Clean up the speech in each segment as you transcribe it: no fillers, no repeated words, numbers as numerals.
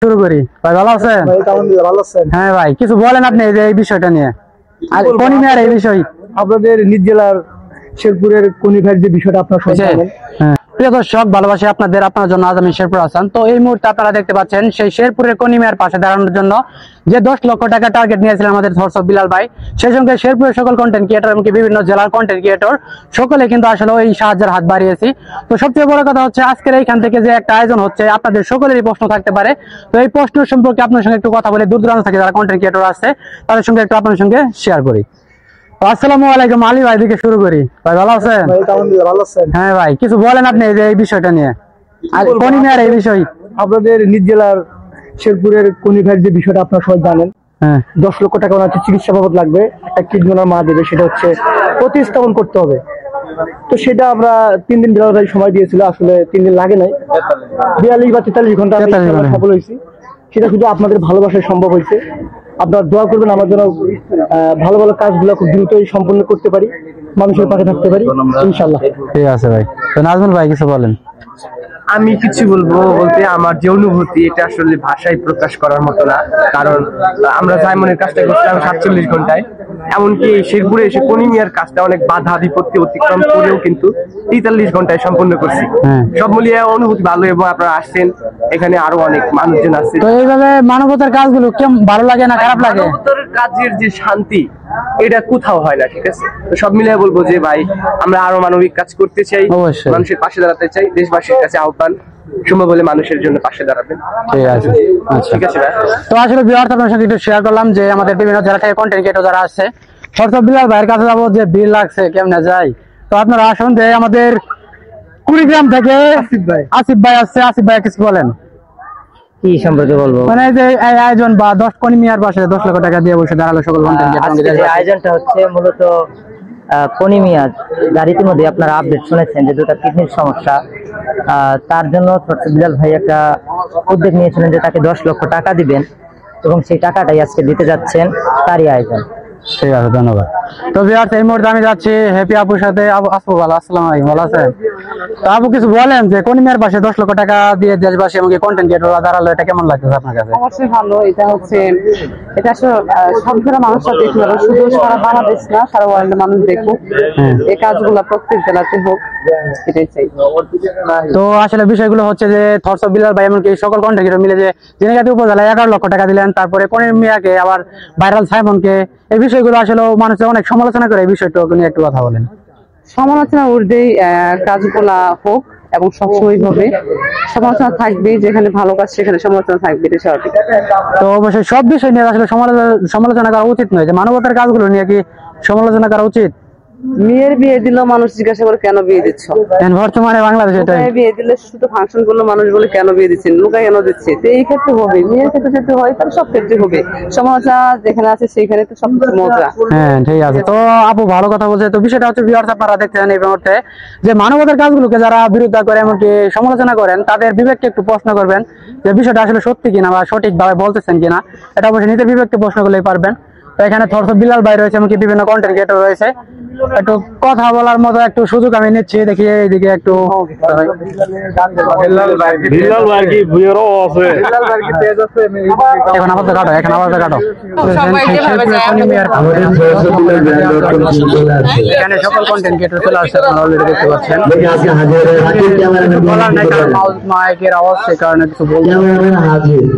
শুরু করি ভাই, ভালো আছেন? ভালো আছেন? হ্যাঁ ভাই, কিছু বলেন আপনি এই বিষয়টা নিয়ে, কনিমিয়ার এই বিষয়। আপনাদের নিজ জেলার শেরপুরের কনিভার যে বিষয়টা আপনার সবাই জানেন। প্রিয় দর্শক, ভালোবাসি আপনার জন্য আজ আমি শেরপুর আছেন। তো এই মুহূর্তে আপনারা দেখতে পাচ্ছেন সেই শেরপুরের কনিমিয়ার পাশে দাঁড়ানোর জন্য যে 10 লক্ষ টাকা টার্গেট নিয়েছিলেন আমাদের থরস অফ বিলাল ভাই, সেই সঙ্গে শেরপুরের সকল কন্টেন্ট ক্রিয়েটর এবং বিভিন্ন জেলার কন্টেন্ট ক্রিয়েটর সকলে কিন্তু আসলে ওই সাহায্যের হাত বাড়িয়েছি। তো সবচেয়ে বড় কথা হচ্ছে আজকের এইখান থেকে যে একটা আয়োজন হচ্ছে, আপনাদের সকলেরই প্রশ্ন থাকতে পারে। তো এই প্রশ্ন সম্পর্কে আপনার সঙ্গে একটু কথা বলে, দূর দূরান্ত থেকে যারা কন্টেন্ট ক্রিয়েটর আছে তাদের সঙ্গে একটু আপনার সঙ্গে শেয়ার করি। আসসালামু আলাইকুম, আলী ভাই থেকে শুরু করি। ভাই ভালো আছেন? ভালো আছেন? হ্যাঁ ভাই, কিছু বলেন আপনি এই বিষয়টা নিয়ে, কনিমিয়ার এই বিষয়। আপনাদের নিজ জেলার শেরপুরের কনিভার যে বিষয়টা আপনার সবাই জানেন। 10 লক্ষ টাকা ওনার চিকিৎসা বাবদ লাগবে, একটা কিডনি ওনার মা দেবে, সেটা হচ্ছে প্রতিস্থাপন করতে হবে। তো সেটা আমরা 3 দিন বিলাল ভাই সময় দিয়েছিল, আসলে 3 দিন লাগে নাই, 42 বা 43 ঘন্টা সফল হয়েছি। সেটা শুধু আপনাদের ভালোবাসায় সম্ভব হয়েছে। আপনারা দোয়া করবেন আমার জন্য, ভালো ভালো কাজগুলো খুব দ্রুতই সম্পন্ন করতে পারি, মানুষের পাশে থাকতে পারি ইনশাল্লাহ। ঠিক আছে ভাই। তো নাজমুল ভাই কিছু বলেন। আমি কিছু বলবো বলতে, আমার যে অনুভূতি এটা আসলে ভাষায় প্রকাশ করার মতো না। কারণ আমরা জাইমনের কাজটা করছিলাম 47 ঘন্টায়, এমনকি শেরপুরে এসে কনিমিয়ার কাজটা অনেক বাধা বিপত্তি অতিক্রম করেও কিন্তু 43 ঘন্টায় সম্পন্ন করছি। সব মিলিয়ে অনুভূতি ভালো, এবং আপনারা আসছেন, এখানে আরো অনেক মানুষজন আছে। তো এইভাবে মানবতার কাজগুলো কেমন ভালো লাগে না খারাপ লাগে? মানবতার কাজের যে শান্তি, এটা কোথাও হয় না। ঠিক আছে, তো সব মিলিয়ে বলবো যে ভাই, আমরা আরো মানবিক কাজ করতে চাই, মানুষের পাশে দাঁড়াতে চাই। দেশবাসীর কাছে আহ্বান, সম্ভব হলে মানুষের জন্য পাশে দাঁড়াবেন। ঠিক আছে, ঠিক আছে ভাই। তো আসলে ভিউয়ার্স, আপনার সাথে একটু শেয়ার করলাম যে আমাদের বিভিন্ন জেলা থেকে কন্টেন্ট ক্রিয়েটর যারা আছে, থরস অফ বিলাল ভাইয়ের কাছে যাবো, যে বিল লাগছে কেমনে যায়। তো আপনারা আসুন, যে আমাদের কুড়িগ্রাম থেকে আসিফ ভাই আসছে। আসিফ ভাই কিছু বলেন। কি সম্পর্কে বলবো? মানে যে এই আয়োজন বা 10 কনিমিয়ার পাশে 10 লক্ষ টাকা দিয়ে বসে দাঁড়ালো সকল কন্টেন্ট ক্রিয়েটর। আয়োজনটা হচ্ছে মূলত কনিমিয়া, যার ইতিমধ্যে আপনারা আপডেট শুনেছেন যে 2টা কিডনির সমস্যা, তার জন্য বিলাল ভাই একটা উদ্যোগ নিয়েছিলেন যে তাকে 10 লক্ষ টাকা দিবেন, এবং সেই টাকাটাই আজকে দিতে যাচ্ছেন, তারই আয়োজন। ঠিক আছে, ধন্যবাদ। তো ভিউয়ার্স, এই মুহূর্তে আমি যাচ্ছি হ্যাপি আপুর সাথে। আপু ভালো, আসসালামু আলাইকুম, ভালো আছেন? তো আপু কিছু বলেন যে কনিমিয়ার পাশে 10 লক্ষ টাকা দিয়ে দেশবাসী এবং কন্টেন্ট ক্রিয়েটররা দাঁড়ালো, এটা কেমন লাগতেছে আপনার কাছে? অবশ্যই ভালো। এটা আসলে সব ধরনের মানুষরা দেখতে পাবে, শুধু সারা বাংলাদেশ না, সারা ওয়ার্ল্ডের মানুষ দেখুক এই কাজগুলো, প্রত্যেক জেলাতে হোক, এটাই চাই। তো আসলে বিষয়গুলো হচ্ছে যে থরস অফ বিলাল ভাই এমনকি সকল কন্টেন্ট ক্রিয়েটর মিলে যে ঝিনাইগাতি উপজেলায় 11 লক্ষ টাকা দিলেন, তারপরে কনিমিয়াকে আবার ভাইরাল সাইমনকে, এই বিষয়গুলো আসলে মানুষের অনেক সমালোচনা করে। এই বিষয়টা নিয়ে একটু কথা বলেন। সমালোচনা ঊর্ধ্বেই কাজগুলা হোক, এবং সবসময় ভাবে সমালোচনা থাকবে, যেখানে ভালো কাজ সেখানে সমালোচনা থাকবে, এটা স্বাভাবিক। তো অবশ্যই সব বিষয় নিয়ে আসলে সমালোচনা করা উচিত নয়, যে মানবতার কাজগুলো নিয়ে কি সমালোচনা করা উচিত? মেয়ের বিয়ে দিল, মানুষ জিজ্ঞাসা করে কেন বিয়ে দিচ্ছ? বর্তমানে বাংলাদেশে বিয়ে দিলে শুধু ফাংশন করলো, মানুষ বলে কেন বিয়ে দিচ্ছেন, লুকা কেন দিচ্ছে? তো এই ক্ষেত্রে হবে, মেয়ের ক্ষেত্রে যদি হয় তাহলে সব ক্ষেত্রে হবে। সমালোচনা যেখানে আছে সেখানে তো সবকিছু মজা। হ্যাঁ, ঠিক আছে। তো আপু ভালো কথা বলছে। তো বিষয়টা হচ্ছে ভিউয়ার্স, আপনারা দেখতেছেন এই মুহূর্তে যে মানবতার কাজগুলোকে যারা বিরোধিতা করে এমনকি সমালোচনা করেন, তাদের বিবেককে একটু প্রশ্ন করবেন যে বিষয়টা আসলে সত্যি কিনা বা সঠিকভাবে বলতেছেন কিনা। এটা অবশ্যই নিজের বিবেককে প্রশ্ন করলেই পারবেন। তো এখানে থরস অফ বিলাল ভাই রয়েছে, এমনকি বিভিন্ন কন্টেন্ট ক্রিয়েটর রয়েছে। একটু কথা বলার মতো একটু সুযোগ আমি নিচ্ছি, দেখি এইদিকে একটু। এখন আবার কাটো, এখন আবার কাটো। এখানে সকল কন্টেন্ট ক্রিয়েটর চলে আসছে, আপনারা অলরেডি দেখতে পাচ্ছেন। মাইকের আওয়াজ, সে কারণে কিছু বলতে,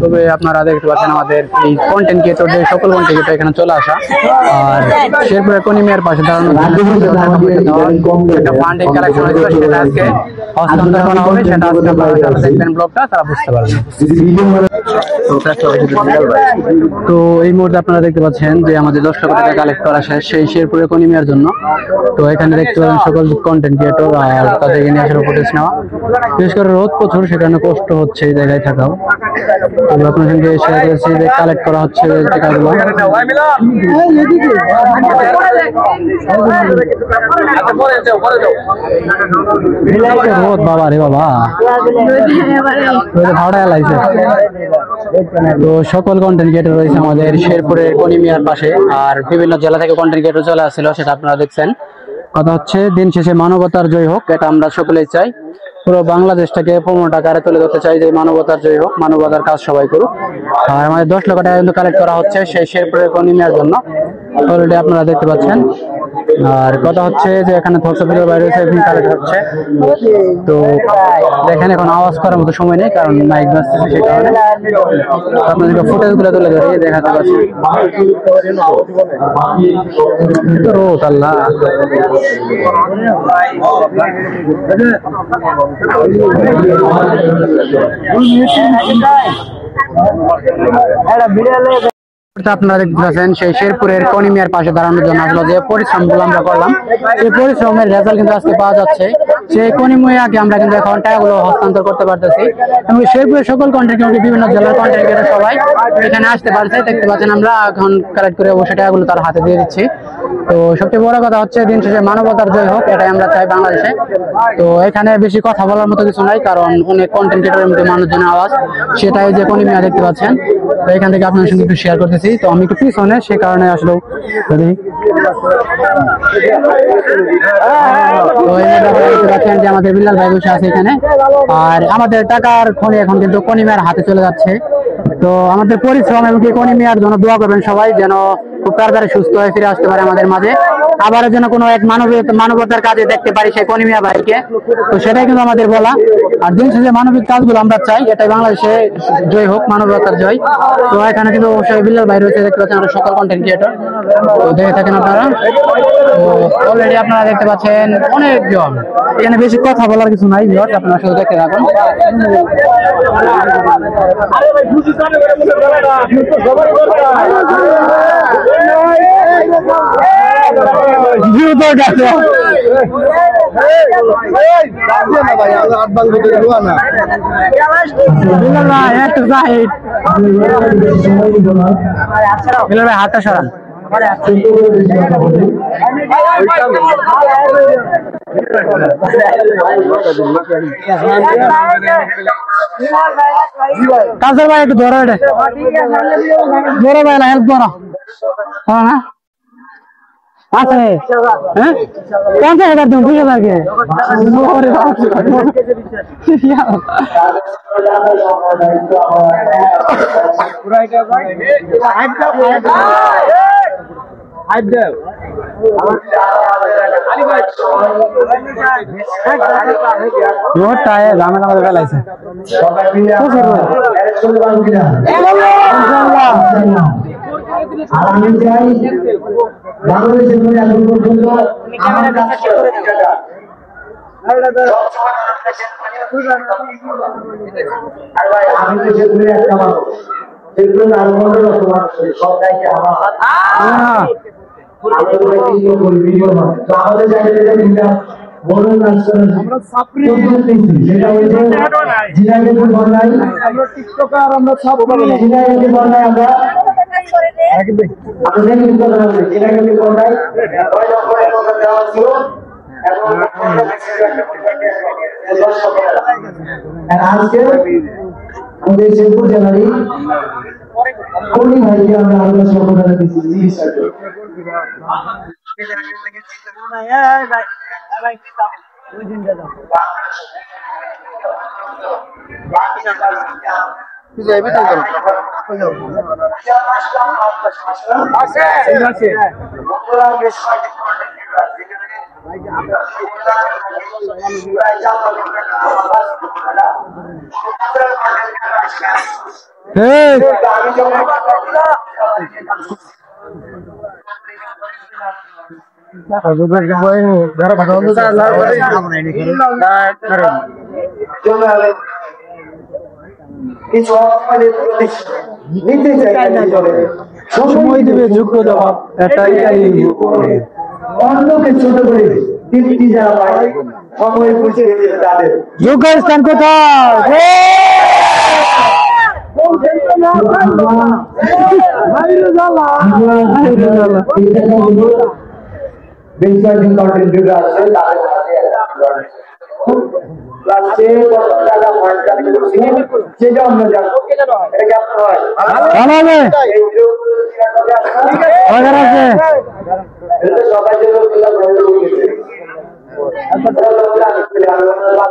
তবে আপনারা দেখতে পাচ্ছেন আমাদের এই কন্টেন্ট ক্রিয়েটরদের সকল কন্টেন্ট ক্রিয়েটর এখানে চলে আসা। আর শেরপুরের কনিমিয়ার পাশে দাঁড়ানো ফান্ডিং কালেকশন হয়েছিল, সেটা আজকে হস্তান্তর করা হবে। সেটা আজকে আপনারা দেখবেন ব্লগটা, তারা বুঝতে পারবেন। তো এই মুহূর্তে আপনারা দেখতে পাচ্ছেন যে আমাদের 10 লক্ষ টাকা কালেক্ট করা শেষ সেই শেরপুরের কনিমিয়ার জন্য। তো এখানে দেখতে পাবেন সকল কন্টেন্ট ক্রিয়েটর আর তাদেরকে নিয়ে আসলে ফুটেজ নেওয়া। বিশেষ করে রোদ প্রচুর, সেখানে কষ্ট হচ্ছে এই জায়গায় থাকাও। তবে আপনার সঙ্গে শেয়ার করেছি যে কালেক্ট করা হচ্ছে টাকাগুলো। রোদ বাবা রে বাবা, ভাড়া লাগছে। তো সকল কন্টেন্ট ক্রিয়েটর রয়েছে আমাদের শেরপুরের কনিমিয়ার পাশে, আর বিভিন্ন জেলা থেকে কন্টেন্ট ক্রিয়েটর চলে আসছিল, সেটা আপনারা দেখছেন। কথা হচ্ছে দিন শেষে মানবতার জয় হোক, এটা আমরা সকলেই চাই। পুরো বাংলাদেশটাকে প্রমোট আকারে তুলে ধরতে চাই যে মানবতার জয় হোক, মানবতার কাজ সবাই করুক। আর আমাদের 10 লক্ষ টাকা কিন্তু কালেক্ট করা হচ্ছে সেই শেরপুরের কনিমিয়ার জন্য, অলরেডি আপনারা দেখতে পাচ্ছেন। আর কথা হচ্ছে যে এখানে থরসবিলের বাইরে কালেক্ট হচ্ছে, তো দেখেন এখন আওয়াজ করার মতো সময় নেই কারণ মাইক বাজতেছে, সেই কারণে আপনাদেরকে ফুটেজ গুলো তুলে ধরে দেখাতে পারছি। রোদ আল্লাহ, আপনারা দেখতে পাচ্ছেন সেই শেরপুরের কনিমিয়ার পাশে দাঁড়ানোর জন্য আসলে যে পরিশ্রমগুলো আমরা করলাম, সেই পরিশ্রমের রেজাল্ট কিন্তু আজকে পাওয়া যাচ্ছে। সেই কনিমিয়াকে আমরা কিন্তু এখন টাকাগুলো হস্তান্তর করতে পারতেছি এবং শেরপুরের সকল কন্টেন্ট ক্রিয়েটর, বিভিন্ন জেলার কন্টেন্ট ক্রিয়েটর সবাই এখানে আসতে পারছে। দেখতে পাচ্ছেন আমরা এখন কালেক্ট করে অবশ্যই টাকাগুলো তার হাতে দিয়ে দিচ্ছি। তো সবচেয়ে বড় কথা হচ্ছে দিন শেষে মানবতার জয় হোক, এটাই আমরা চাই বাংলাদেশে। তো এখানে বেশি কথা বলার মতো কিছু নাই কারণ অনেক কন্টেন্ট ক্রিয়েটরের মধ্যে মানুষজনের আওয়াজ, সেটাই যে কনিমিয়া দেখতে পাচ্ছেন। তো এখান থেকে আপনাদের সঙ্গে একটু শেয়ার করতেছি। তো আমি একটু পিছনে, সে কারণে আসলে যে আমাদের বিল্লাল ভাই বসে আছে এখানে, আর আমাদের টাকার খনি এখন কিন্তু কনিমিয়ার হাতে চলে যাচ্ছে। তো আমাদের পরিশ্রম এবং কনিমিয়ার জন্য দোয়া করবেন সবাই, যেন খুব তাড়াতাড়ি সুস্থ হয়ে ফিরে আসতে পারে আমাদের মাঝে, আবার যেন কোনো এক মানবতার কাজে দেখতে পারি সেই কনিমিয়া ভাইকে। তো সেটাই কিন্তু আমাদের বলা। আর দিন শেষে মানবিক কাজগুলো আমরা চাই, এটাই বাংলাদেশে জয় হোক, মানবতার জয়। তো এখানে কিন্তু অবশ্যই বিল্লাল ভাই রয়েছে, দেখতে পাচ্ছেন আমরা সকল কন্টেন্ট ক্রিয়েটর, তো দেখে থাকেন আপনারা। তো অলরেডি আপনারা দেখতে পাচ্ছেন অনেকজন, এখানে বেশি কথা বলার কিছু নাই, আপনারা শুধু দেখতে থাকুন। হাতটা সরান। কাজের ভাই একটু ধরো, এটা ধরো ভাই, হেল্প করো। হ্যাঁ হ্যাঁ আছে, হ্যাঁ 50,000 দিন, 20,000 ঝামেলা করে ফেলাইছে। আর আমি চাই বাংলাদেশের মধ্যে এখন পর্যন্ত আমার কাছে আমি তো সেগুলো একটা মানুষ, সেগুলো আরো অন্যরকম মানুষ, সব দায়িত্ব আমার। আমাদের জায়গায় বড় কাজ করেন সেটা হচ্ছে জিনাগের বন্যায়, আমরা টিকটকার, আমরা সব জিনাগের বন্যায় আমরা আজকে আমাদের শেরপুর জেলারই কোনি ভাইকে আমরা আলোচনা করে দিচ্ছি। সময় দেবে, যোগ্য জবাব, এটাই অন্যকে ছোট করে তৃপ্তি যারা পায় সময় বুঝে তাদের যোগ্য স্থান কোথায়? বেশ কয়েকজন কন্টেন্ট ক্রিয়েটর আছে, তাদের হাতে সেটা আমরা জানবো। এটা কেমন হয়? সবাই জন্য টাকা